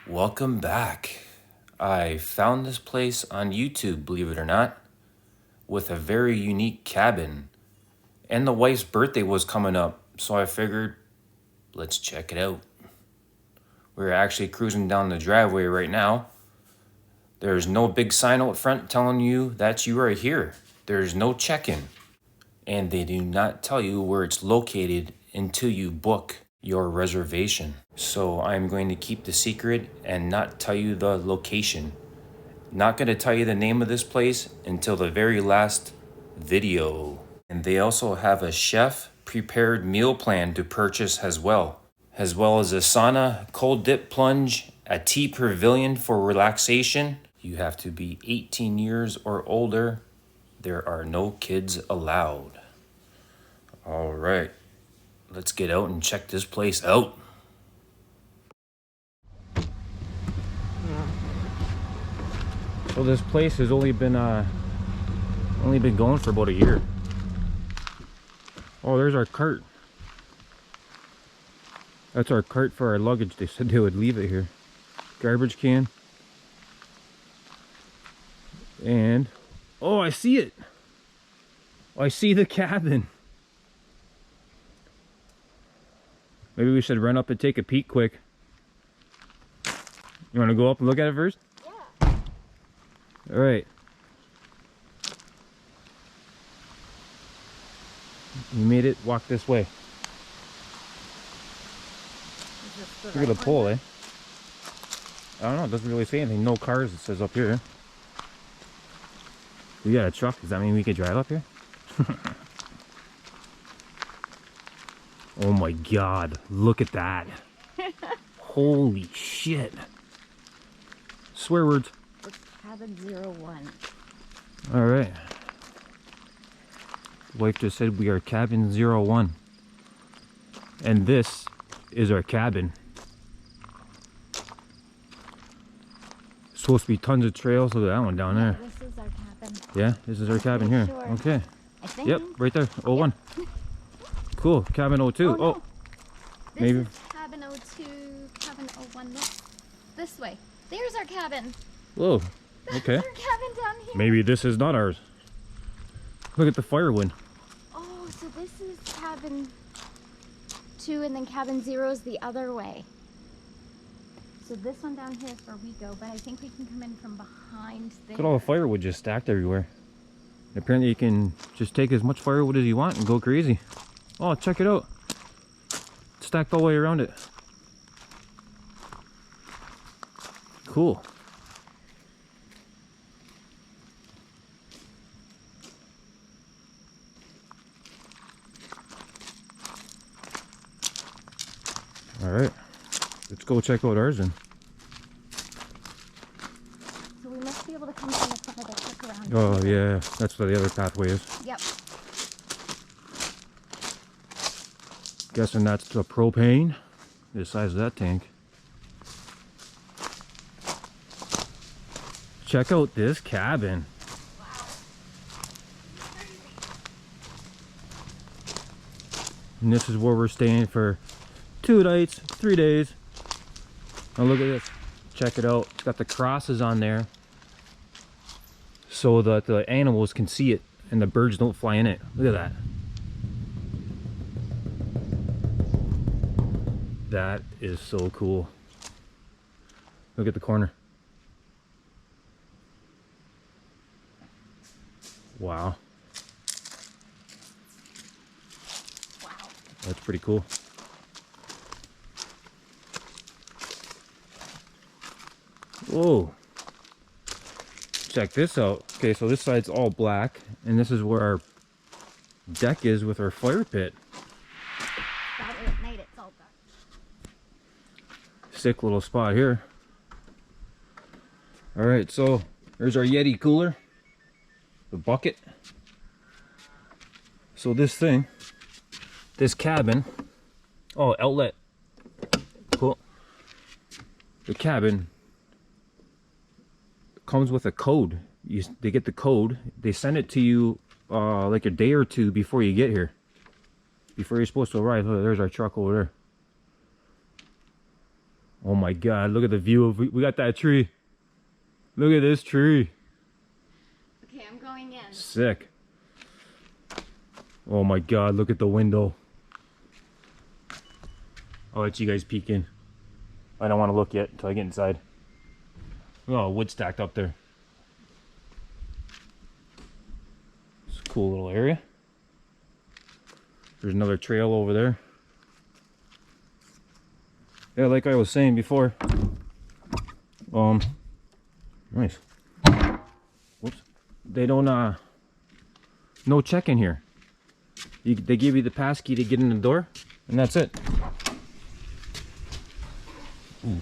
Welcome back. I found this place on YouTube, believe it or not, with a very unique cabin. And the wife's birthday was coming up, so I figured, let's check it out. We're actually cruising down the driveway right now. There's no big sign out front telling you that you are here. There's no check-in. And they do not tell you where it's located until you book your reservation. So I'm going to keep the secret and not tell you the location. Not going to tell you the name of this place until the very last video. And they also have a chef prepared meal plan to purchase as well as a sauna, cold dip plunge, a tea pavilion for relaxation. You have to be 18 years or older. There are no kids allowed. All right, let's get out and check this place out. So this place has only been going for about a year. Oh, there's our cart. That's our cart for our luggage. They said they would leave it here. Garbage can. And, oh, I see it. I see the cabin. Maybe we should run up and take a peek quick. You want to go up and look at it first? Yeah. All right. You made it. Walk this way. Look at the pole, eh? I don't know. It doesn't really say anything. No cars, it says up here. We got a truck. Does that mean we could drive up here? Oh my god. Look at that. Holy shit. Swear words. It's cabin 01. Alright. Wife just said we are cabin 01. And this is our cabin. Supposed to be tons of trails. Look at that one down there. This is our cabin. Yeah, this is our cabin here. Sure. Okay. I think. Yep, right there. 01. Cool. Cabin 02. Oh, no. Oh. This Maybe. is cabin 02, cabin 01. This way. There's our cabin. Whoa. Okay. Our cabin down here. Maybe this is not ours. Look at the firewood. Oh, so this is cabin 2 and then cabin 0 is the other way. So this one down here is where we go, but I think we can come in from behind there. Look at all the firewood just stacked everywhere. Apparently you can just take as much firewood as you want and go crazy. Oh, check it out. It's stacked all the way around it. Cool. All right, let's go check out ours then. So we must be able to come from the front of the truck around. Oh yeah, that's where the other pathway is. Yep. Guessing that's the propane, the size of that tank. Check out this cabin. Wow. And this is where we're staying for 2 nights, 3 days. Now look at this. Check it out. It's got the crosses on there so that the animals can see it and the birds don't fly in it. Look at that. That is so cool. Look at the corner. Wow. Wow. That's pretty cool. Whoa. Check this out. Okay, so this side's all black, and this is where our deck is with our fire pit. That way at night it's all dark. Sick little spot here. Alright, so there's our Yeti cooler. The bucket. So this thing, this cabin, oh, outlet. Cool. The cabin comes with a code. They get the code, they send it to you like a day or two before you get here. before you're supposed to arrive. Look, there's our truck over there. Oh my God, look at the view of, we got that tree. Look at this tree. Okay, I'm going in. Sick. Oh my God, look at the window. I'll let you guys peek in. I don't want to look yet until I get inside. Oh, wood stacked up there. It's a cool little area. There's another trail over there. Yeah, like I was saying before. Nice. Whoops. They don't, no check in here. They give you the pass key to get in the door, and that's it. Ooh.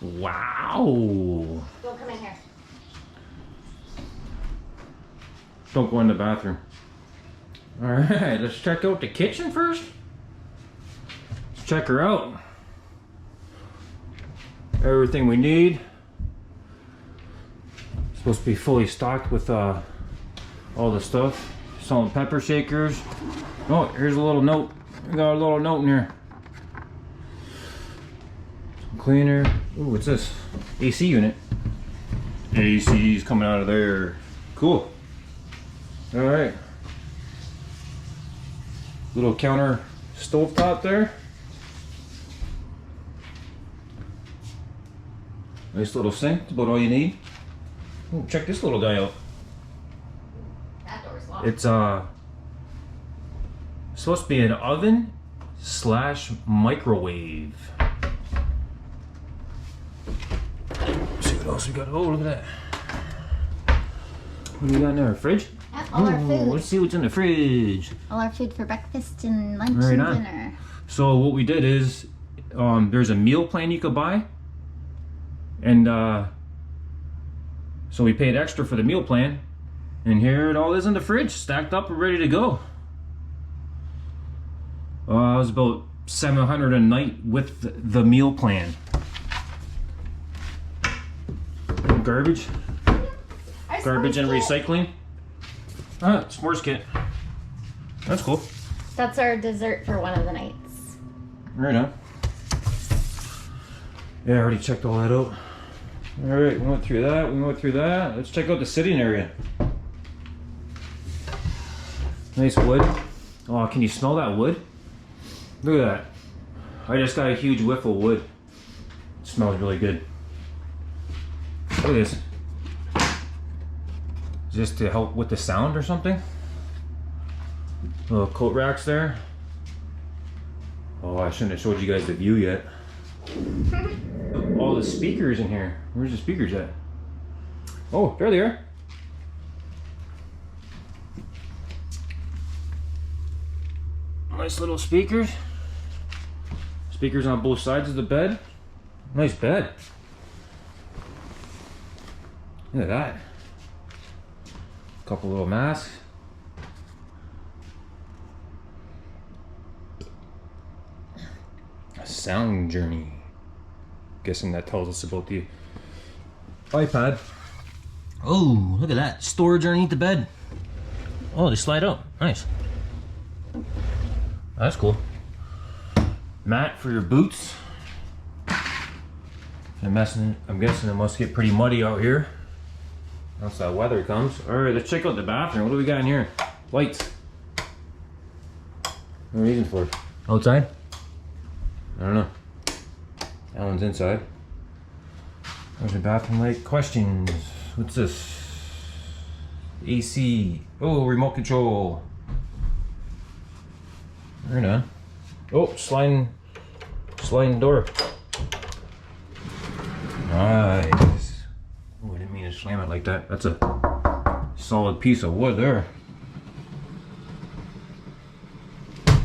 Wow. Don't come in here. Don't go in the bathroom. Alright, let's check out the kitchen first. Let's check her out. Everything we need. Supposed to be fully stocked with all the stuff. Salt and pepper shakers. Oh, here's a little note. We got a little note in here. Some cleaner. Ooh, what's this? AC unit. AC's coming out of there. Cool. Alright. Little counter stovetop there. Nice little sink. That's about all you need. Ooh, check this little guy out. That door's locked. It's supposed to be an oven / microwave. Let's see what else we got. Oh, look at that. What do we got in there? A fridge? Yep, all our food. Let's see what's in the fridge. All our food for breakfast and lunch Right and on. dinner. So what we did is, there's a meal plan you could buy, and so we paid extra for the meal plan, and here it all is in the fridge, stacked up and ready to go. It was about $700 a night with the meal plan. Garbage and recycling. S'mores kit. That's cool. That's our dessert for one of the nights. Right on. Yeah, I already checked all that out. Alright, we went through that. Let's check out the sitting area. Nice wood. Oh, can you smell that wood? Look at that. I just got a huge whiff of wood. It smells really good. Look at this. Just to help with the sound or something. Little coat racks there. Oh, I shouldn't have showed you guys the view yet. All the speakers in here. Where's the speakers at? Oh, there they are. Nice little speakers. Speakers on both sides of the bed. Nice bed. Look at that. Couple little masks. A sound journey. Guessing that tells us about the iPad. Oh, look at that. Storage underneath the bed. Oh, they slide out. Nice. That's cool. Mat for your boots. I'm guessing it must get pretty muddy out here once that weather comes. Alright, let's check out the bathroom. What do we got in here? Lights. What are these for? Outside? I don't know. That one's inside. There's a bathroom light. Questions. What's this? AC. Oh, remote control. Right on. Oh, sliding door. Nice. Oh, I didn't mean to slam it like that. That's a solid piece of wood there.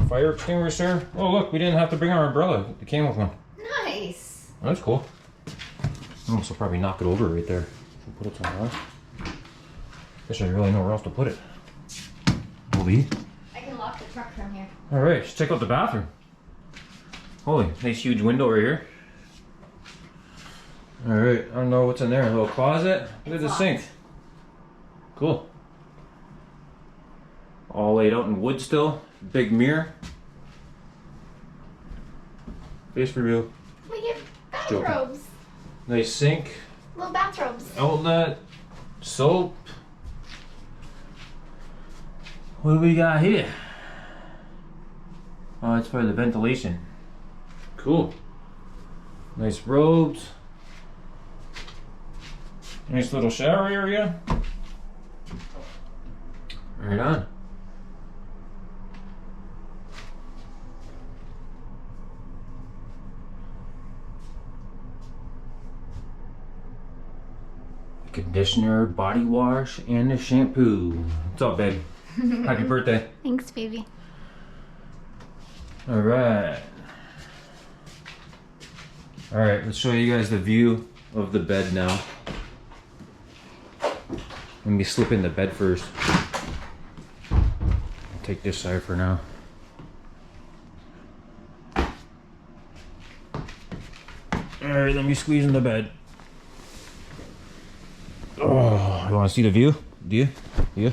Fire extinguisher. Oh, look, we didn't have to bring our umbrella. It came with one. Nice. Oh, that's cool. Oh, so probably knock it over right there. Put it somewhere else. Guess I really know where else to put it. Holy. I can lock the truck from here. Alright, let's check out the bathroom. Holy, nice huge window right here. Alright, I don't know what's in there. A little closet. Look at the sink. Cool. All laid out in wood still. Big mirror. Face reveal. We get Joking. bathrobes. Nice sink. Little bathrobes. Outlet. Soap. What do we got here? Oh, it's for the ventilation. Cool. Nice robes. Nice little shower area. Right on. Conditioner, body wash, and a shampoo. What's up, babe? Happy birthday. Thanks, baby. Alright. Alright, let's show you guys the view of the bed now. Let me slip in the bed first. I'll take this side for now. Alright, let me squeeze in the bed. Oh, you want to see the view? Do you? Yeah.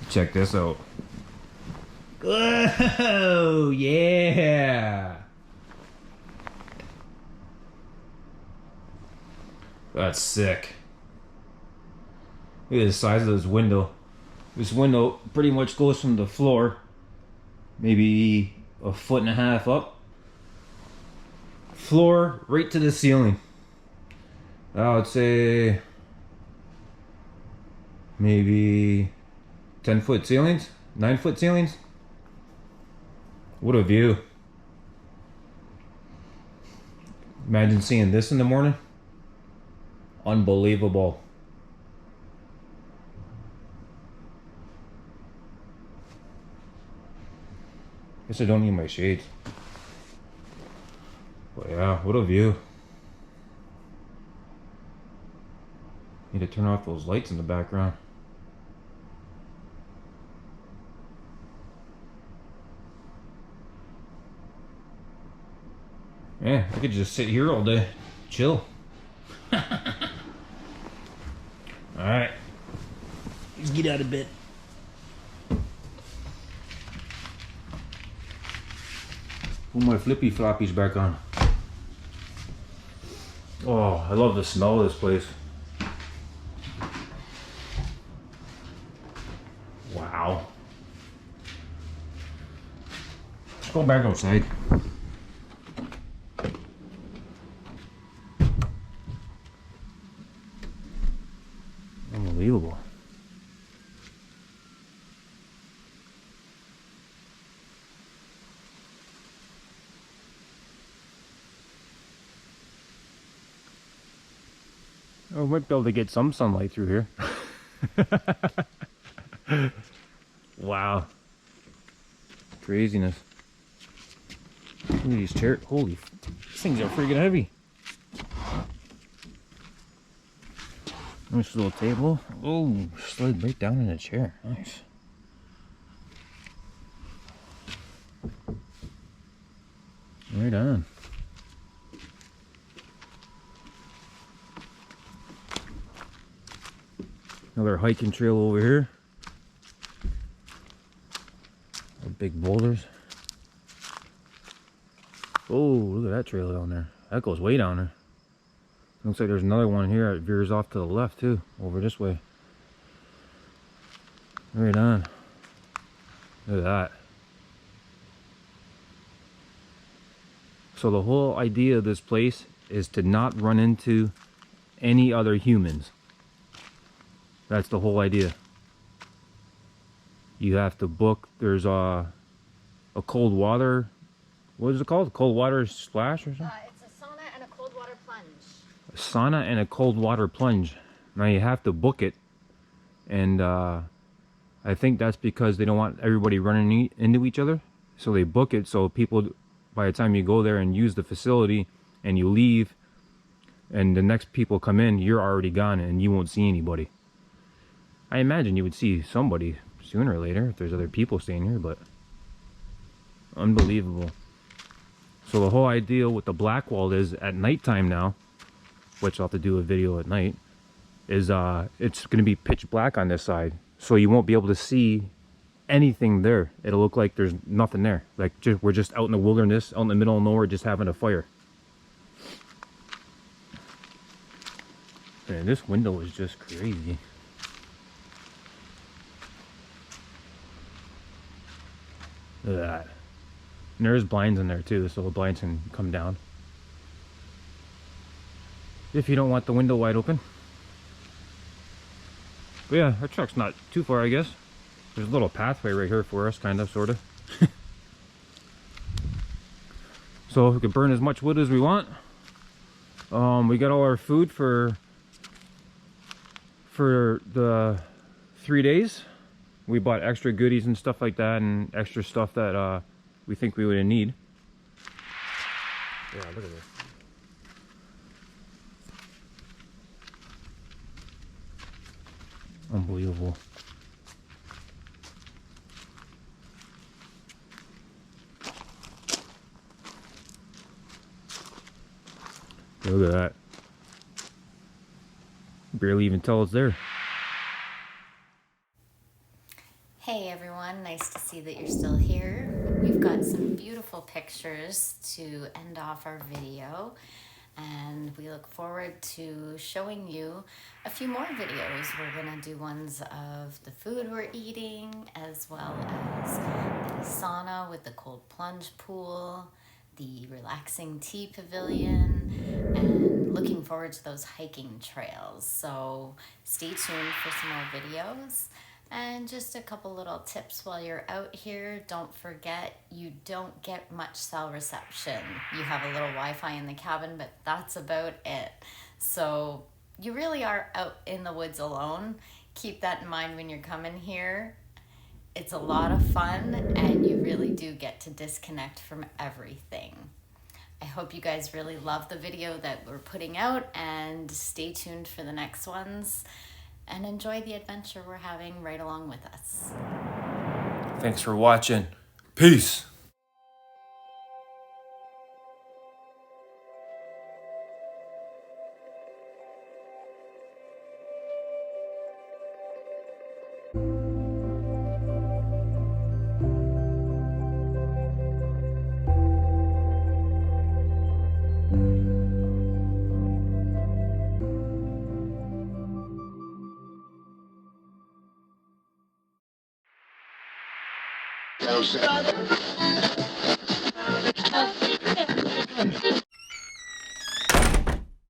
Check this out. Oh, yeah. That's sick. Look at the size of this window. This window pretty much goes from the floor, maybe 1.5 feet up. Floor right to the ceiling. I would say maybe 10-foot ceilings, 9-foot ceilings. What a view. Imagine seeing this in the morning. Unbelievable. Guess I don't need my shades. But yeah, what a view. Need to turn off those lights in the background. Yeah, I could just sit here all day, chill. Alright, let's get out of bed. Put my flippy floppies back on. Oh, I love the smell of this place. Wow. Let's go back outside. Unbelievable. Oh, we might be able to get some sunlight through here. Wow. Craziness. Look at these chairs. Holy, these things are freaking heavy. Nice little table. Oh, slid right down in a chair. Nice. Right on. Another hiking trail over here. Big boulders. Oh, look at that trail down there. That goes way down there. Looks like there's another one here. It veers off to the left too, over this way. Right on. Look at that. So the whole idea of this place is to not run into any other humans. That's the whole idea. You have to book. There's a cold water. What is it called? Cold water splash or something? It's a sauna and a cold water plunge. A sauna and a cold water plunge. Now you have to book it, and I think that's because they don't want everybody running into each other. So they book it so people, by the time you go there and use the facility and you leave, and the next people come in, you're already gone and you won't see anybody. I imagine you would see somebody sooner or later if there's other people staying here, but unbelievable. So the whole idea with the black wall is at nighttime now, which I'll have to do a video at night, is it's going to be pitch black on this side, so you won't be able to see anything there. It'll look like there's nothing there. Like we're just out in the wilderness, out in the middle of nowhere, just having a fire. Man, this window is just crazy. Look at that. And there's blinds in there too, so the blinds can come down if you don't want the window wide open. But yeah, our truck's not too far, I guess. There's a little pathway right here for us, kind of, sort of. So we can burn as much wood as we want. We got all our food for the 3 days. We bought extra goodies and stuff like that, and extra stuff that we think we would need. Yeah, look at this. Unbelievable. Look at that. Barely even tell it's there. Hey everyone, nice to see that you're still here. We've got some beautiful pictures to end off our video, and we look forward to showing you a few more videos. We're gonna do ones of the food we're eating, as well as the sauna with the cold plunge pool, the relaxing tea pavilion, and looking forward to those hiking trails. So stay tuned for some more videos. And just a couple little tips while you're out here. Don't forget, you don't get much cell reception. You have a little Wi-Fi in the cabin, but that's about it. So you really are out in the woods alone. Keep that in mind when you're coming here. It's a lot of fun, and you really do get to disconnect from everything. I hope you guys really love the video that we're putting out, and stay tuned for the next ones. And enjoy the adventure we're having right along with us. Thanks for watching. Peace.